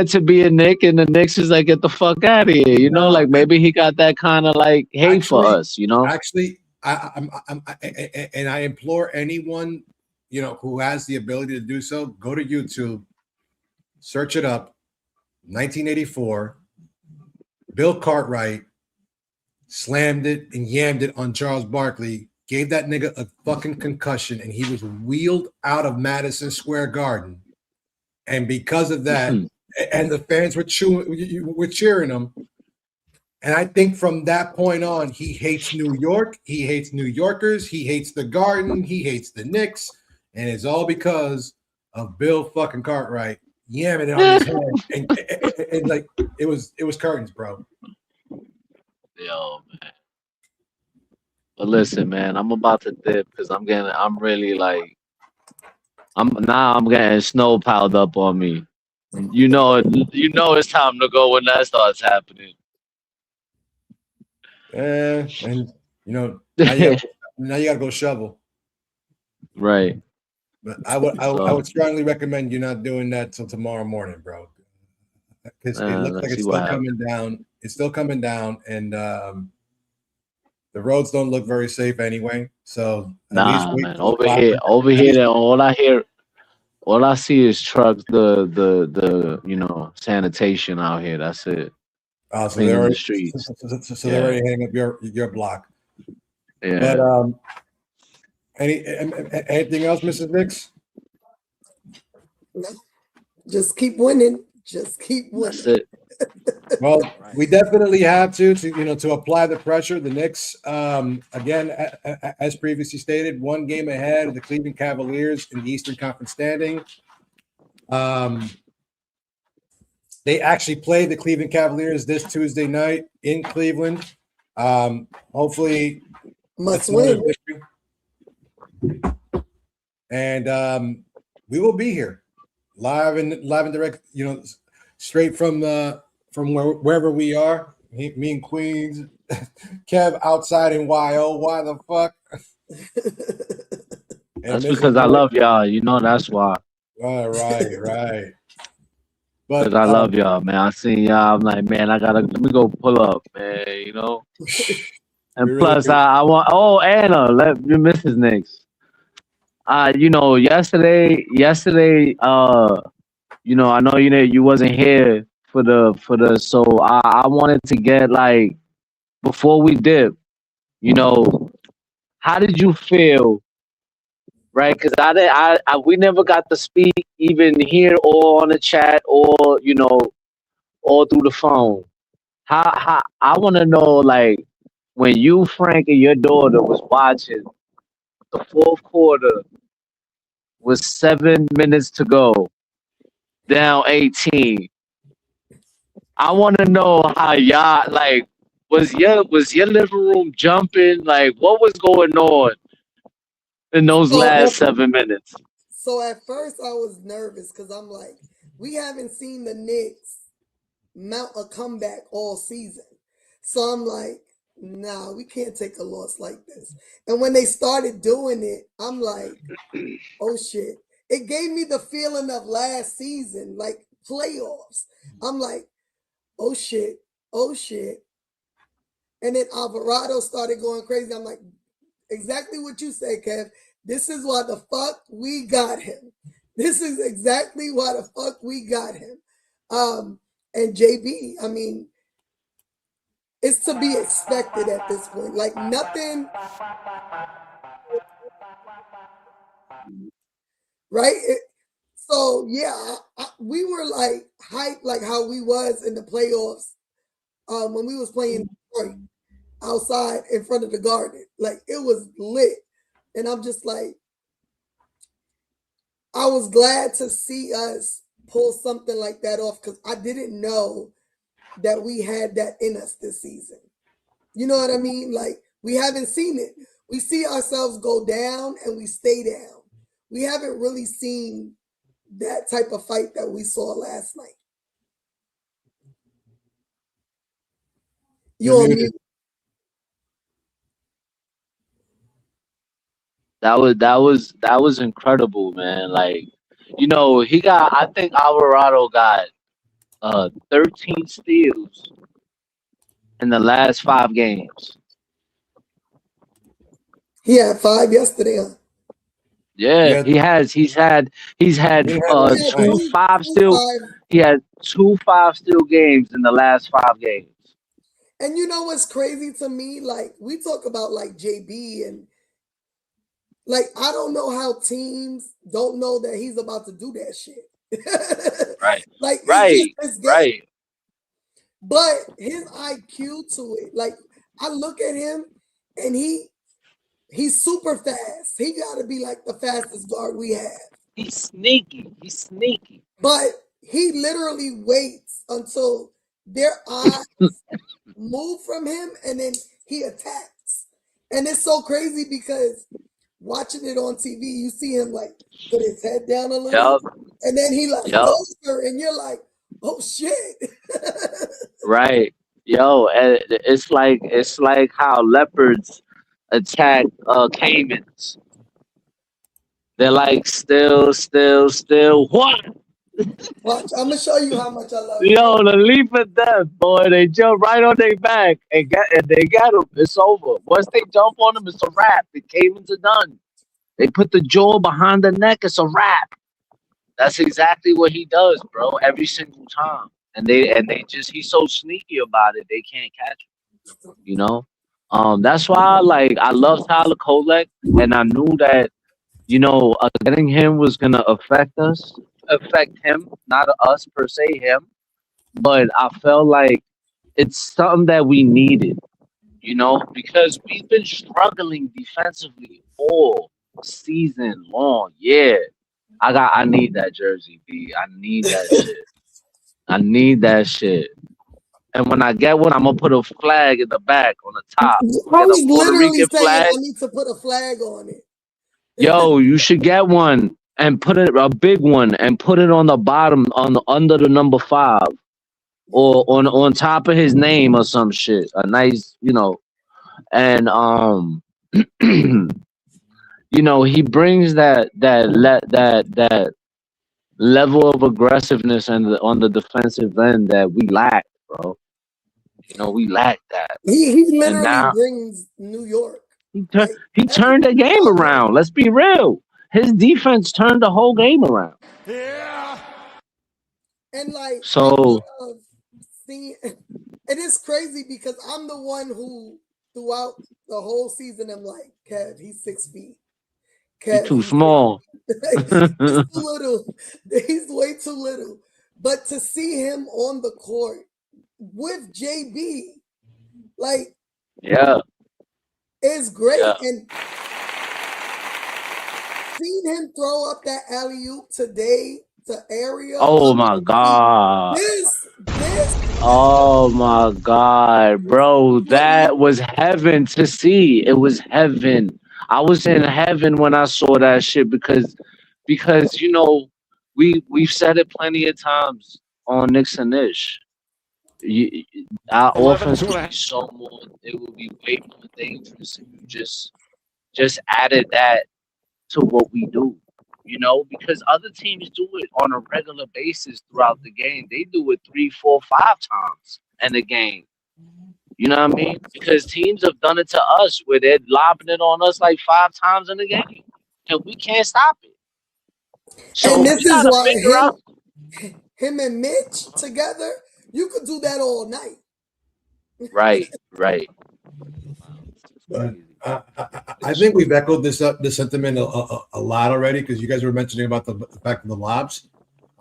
to be a Knick, and the Knicks is like, get the fuck out of here, you know. Like maybe he got that kind of like hate for us, you know. Actually, and I implore anyone, you know, who has the ability to do so, go to YouTube, search it up. 1984, Bill Cartwright slammed it and yammed it on Charles Barkley, gave that nigga a fucking concussion, and he was wheeled out of Madison Square Garden. And because of that, and the fans were cheering him. And I think from that point on, he hates New York. He hates New Yorkers. He hates the Garden. He hates the Knicks. And it's all because of Bill fucking Cartwright yamming it on his head. And like it was curtains, bro. Yo, man. But listen, man, I'm about to dip because I'm really like, I'm getting snow piled up on me. You know it's time to go when that starts happening. And you know, now you gotta go shovel. Right. But I would strongly recommend you not doing that till tomorrow morning, bro. Because it looks like it's still coming down. It's still coming down, and the roads don't look very safe anyway. So nah, man, over here, all I see is trucks, the you know, sanitation out here. That's it. So cleaning the streets. So they're already hanging up your block. Yeah. But anything else, Mrs. Nix? No. Just keep winning. Just keep winning. That's it. Well, we definitely have to apply the pressure. The Knicks, again, as previously stated, one game ahead of the Cleveland Cavaliers in the Eastern Conference standing. They actually play the Cleveland Cavaliers this Tuesday night in Cleveland. Hopefully, must win. And we will be here live and direct. You know, straight from wherever we are. Me and Queens, Kev outside in YO. Why the fuck? That's because I love y'all. You know, that's why. Right. But I love y'all, man. I seen y'all. I'm like, man, let me go pull up, man. You know. And plus, I want. Oh, Anna, you miss his Knicks. You know, yesterday. You know, I know you wasn't here for the. So I wanted to get like, before we dip, you know, how did you feel? Right, because we never got to speak even here or on the chat or, you know, or through the phone. How I want to know, like, when you, Frank, and your daughter was watching the fourth quarter with 7 minutes to go, down 18. I want to know how y'all, like, was your living room jumping? Like, what was going on in those last 7 minutes? So at first I was nervous because I'm like, we haven't seen the Knicks mount a comeback all season. So I'm like, nah, we can't take a loss like this. And when they started doing it, I'm like, oh shit. It gave me the feeling of last season, like playoffs. I'm like, oh shit, oh shit. And then Alvarado started going crazy. I'm like, exactly what you said, Kev. This is why the fuck we got him. This is exactly why the fuck we got him. And JB, I mean, it's to be expected at this point. Like nothing, right? So yeah, we were like hyped, like how we was in the playoffs when we was playing Detroit outside in front of the Garden. Like it was lit, and I'm just like, I was glad to see us pull something like that off because I didn't know that we had that in us this season. You know what I mean? Like we haven't seen it. We see ourselves go down and we stay down. We haven't really seen that type of fight that we saw last night. You on mute? That was incredible, man. Like, you know, I think Alvarado got 13 steals in the last 5 games. He had 5 yesterday, huh? Yeah, he has. He's had 2 5 steal. He had 2 5 steal games in the last 5 games. And you know what's crazy to me? Like we talk about like JB and like I don't know how teams don't know that he's about to do that shit. Right. Like right. Right. But his IQ to it, like I look at him and he's super fast. He got to be like the fastest guard we have. He's sneaky. But he literally waits until their eyes move from him and then he attacks. And it's so crazy because watching it on TV, you see him like put his head down a little, and then he like goes her, and you're like, oh shit. Right. Yo, it's like how leopards attack caimans. They're like still. What? Watch, I'm gonna show you how much I love you. Yo, the leap of death, boy. They jump right on their back and they got them. It's over. Once they jump on them, it's a wrap. The caimans are done. They put the jaw behind the neck. It's a wrap. That's exactly what he does, bro. Every single time. And they just he's so sneaky about it. They can't catch him. You know. That's why I love Tyler Kolek, and I knew that getting him was gonna affect him, not us per se, him. But I felt like it's something that we needed, because we've been struggling defensively all season long. Yeah, I need that jersey, B. I need that shit. I need that shit. And when I get one, I'm gonna put a flag in the back on the top. I was literally saying I need to put a flag on it. Yo, you should get one and put a big one and put it on the bottom under the number 5 or on top of his name or some shit. A nice, and he brings that level of aggressiveness on the defensive end that we lack, bro. We lack that. He literally brings New York. He turned the game around. Let's be real. His defense turned the whole game around. Yeah. And so it is crazy because I'm the one who throughout the whole season I'm like, Kev, he's 6 feet. Kev, he's too small. He's too little. He's way too little. But to see him on the court with JB, it's great. Yeah. And seeing him throw up that alley-oop today to Ariel. Oh my God. Oh my God, bro. That was heaven to see. It was heaven. I was in heaven when I saw that shit because we've said it plenty of times on Knicks and Ish. our offense would be so more. It would be way more dangerous if you just added that to what we do. You know, because other teams do it on a regular basis throughout the game. They do it 3, 4, 5 times in a game. You know what I mean? Because teams have done it to us where they're lobbing it on us like 5 times in a game, and we can't stop it. So And we this is gotta why figure out. him and Mitch together, you could do that all night. Right. But I think we've echoed this sentiment a lot already because you guys were mentioning about the fact of the lobs.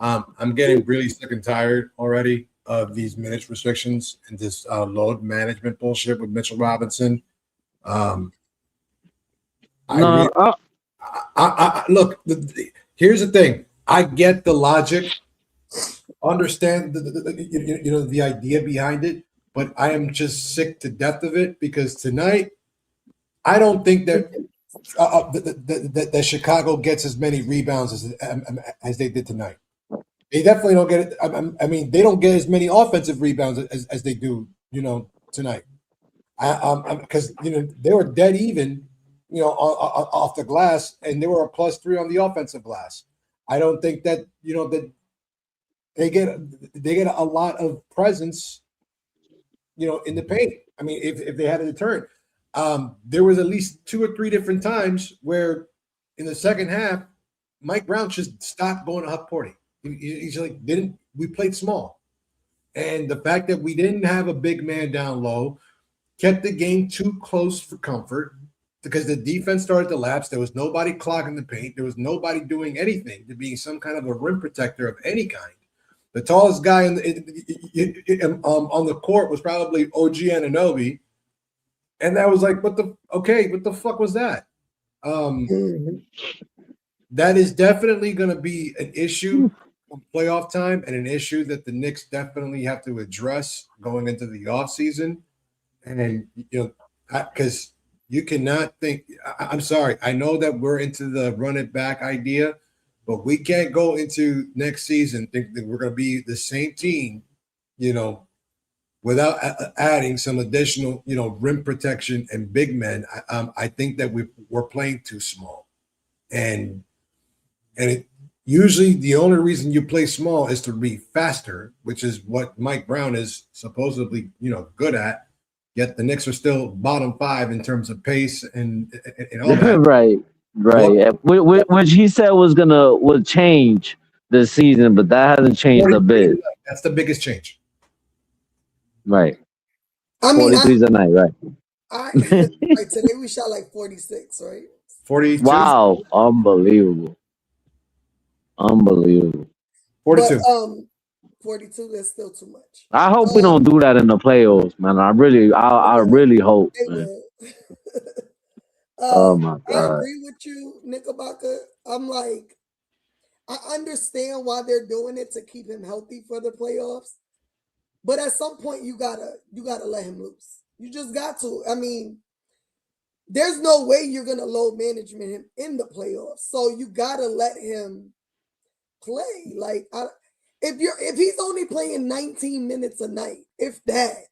I'm getting really sick and tired already of these minutes restrictions and this load management bullshit with Mitchell Robinson. Look. Here's the thing. I get the logic, understand the idea behind it, but I am just sick to death of it because tonight I don't think that that Chicago gets as many rebounds as they did tonight. They definitely don't get it. I mean, they don't get as many offensive rebounds as they do, tonight. Because they were dead even, off the glass, and they were a +3 on the offensive glass. I don't think that that they get a lot of presence, in the paint. I mean, if they had a deterrent. There was at least 2 or 3 different times where in the second half, Mike Brown just stopped going to Huck Porty. He's like, we played small. And the fact that we didn't have a big man down low kept the game too close for comfort because the defense started to lapse. There was nobody clogging the paint. There was nobody doing anything to be some kind of a rim protector of any kind. The tallest guy on the court was probably OG Anunoby. And that was like, what the fuck was that? That is definitely going to be an issue on playoff time and an issue that the Knicks definitely have to address going into the offseason. And, because you cannot think – I'm sorry. I know that we're into the run it back idea, but we can't go into next season think that we're going to be the same team, without adding some additional, rim protection and big men. I think that we're playing too small, and usually the only reason you play small is to be faster, which is what Mike Brown is supposedly, good at. Yet the Knicks are still bottom 5 in terms of pace and all that. Right. Which he said would change this season, but that hasn't changed a bit. That's the biggest change. Right. I mean, 43's a night, right? Like today we shot like 46, right? 42. Wow, unbelievable. 42. But 42, that's still too much. I hope we don't do that in the playoffs, man. I really hope, man. Oh my I God. agree with you, Knickerbocker. I'm like, I understand why they're doing it to keep him healthy for the playoffs. But at some point, you gotta let him loose. You just got to. I mean, there's no way you're gonna load management him in the playoffs. So you gotta let him play. Like, if he's only playing 19 minutes a night, if that,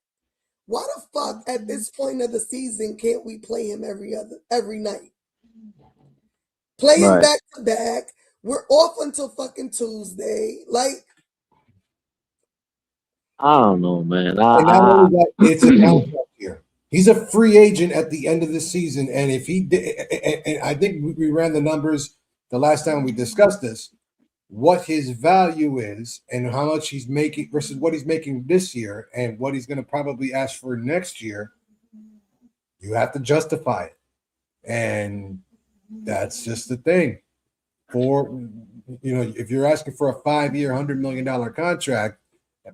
why the fuck at this point of the season can't we play him every night? Playing back to back. We're off until fucking Tuesday. Like. I don't know, man. And not only that, it's a contract year. He's a free agent at the end of the season, and if he did, and I think we ran the numbers the last time we discussed this, what his value is and how much he's making versus what he's making this year and what he's going to probably ask for next year, you have to justify it, and that's just the thing. If you're asking for a 5-year, $100 million contract.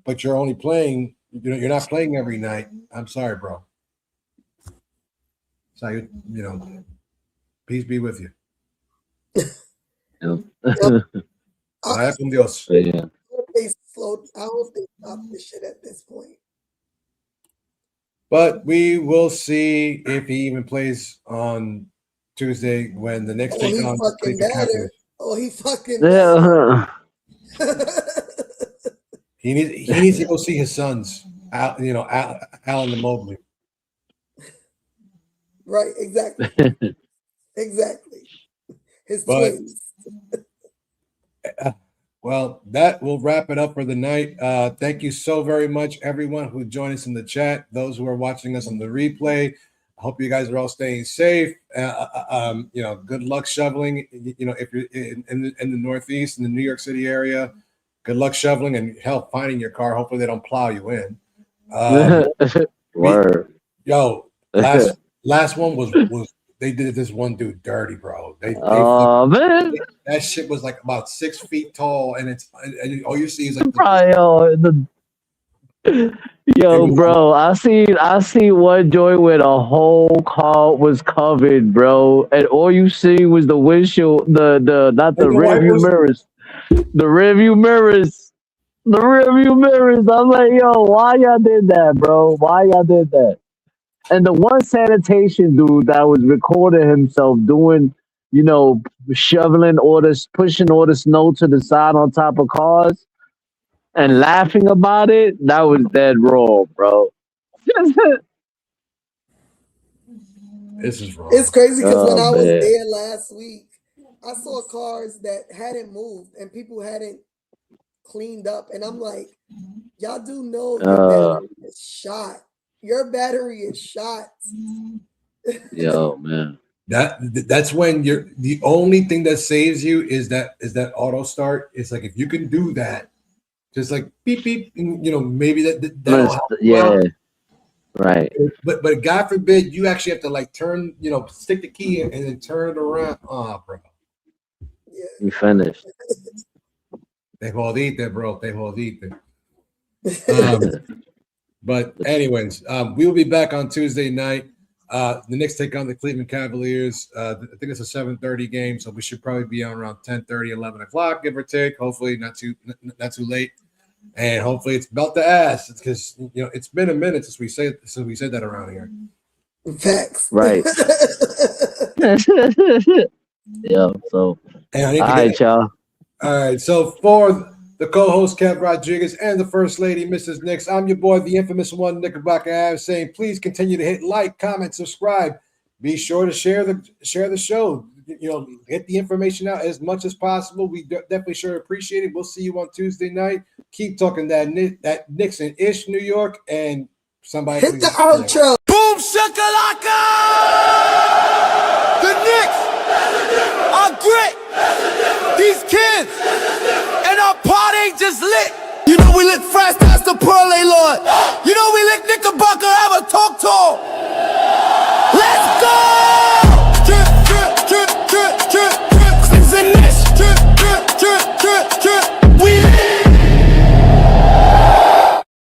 But you're only playing, you're not playing every night. I'm sorry, bro. So, peace be with you. Dios. I hope they stop this shit at this point. But we will see if he even plays on Tuesday when the Knicks take on the Capitals. He fucking better. He needs to go see his sons. Allen the Mobley. Right, exactly. Exactly. His But twins. well, that will wrap it up for the night. Thank you so very much, everyone who joined us in the chat. Those who are watching us on the replay. I hope you guys are all staying safe. Good luck shoveling. If you're in the Northeast, in the New York City area, good luck shoveling and help finding your car. Hopefully, they don't plow you in. Word. Last one was they did this one dude dirty, bro. Man. That shit was like about 6 feet tall, and all you see is like Yo, bro, I see one joint where the whole car was covered, bro, and all you see was the windshield, not the rear view mirrors, the rear view mirrors, the rear view mirrors. I'm like, yo, why y'all did that, bro? Why y'all did that? And the one sanitation dude that was recording himself doing, shoveling pushing all the snow to the side on top of cars and laughing about it, that was dead wrong, bro. This is wrong. It's crazy because when I was man. there last week, I saw cars that hadn't moved and people hadn't cleaned up. And I'm like, y'all do know your battery is shot. Your battery is shot. Yo, man. That's when the only thing that saves you is that auto start. It's like if you can do that, just like beep beep, maybe that'll help. Yeah. Right. But God forbid you actually have to like turn, stick the key in and then turn it around. Oh, bro. Yeah. You finished. Te jodiste, bro. Te jodiste. But anyways, we will be back on Tuesday night. The Knicks take on the Cleveland Cavaliers. I think it's a 7:30 game, so we should probably be on around 10:30, 11 o'clock, give or take. Hopefully not too late. And hopefully it's belt to ass because it's been a minute since we said that around here. Facts. Right. Yeah. So And all right, y'all. All right. So for the co-host Kev Rodriguez and the First Lady Mrs. Knicks, I'm your boy, the infamous one, Knickerbocker Ave, saying please continue to hit like, comment, subscribe. Be sure to share the show. Get the information out as much as possible. We definitely sure appreciate it. We'll see you on Tuesday night. Keep talking that Knicks and Ish, New York, and somebody hit the outro. Boom shakalaka! The Knicks are great. These kids and our party just lit. You know we lit fresh, that's the Pearly Lord. You know we lit Knickerbocker, have a talk. Let's go!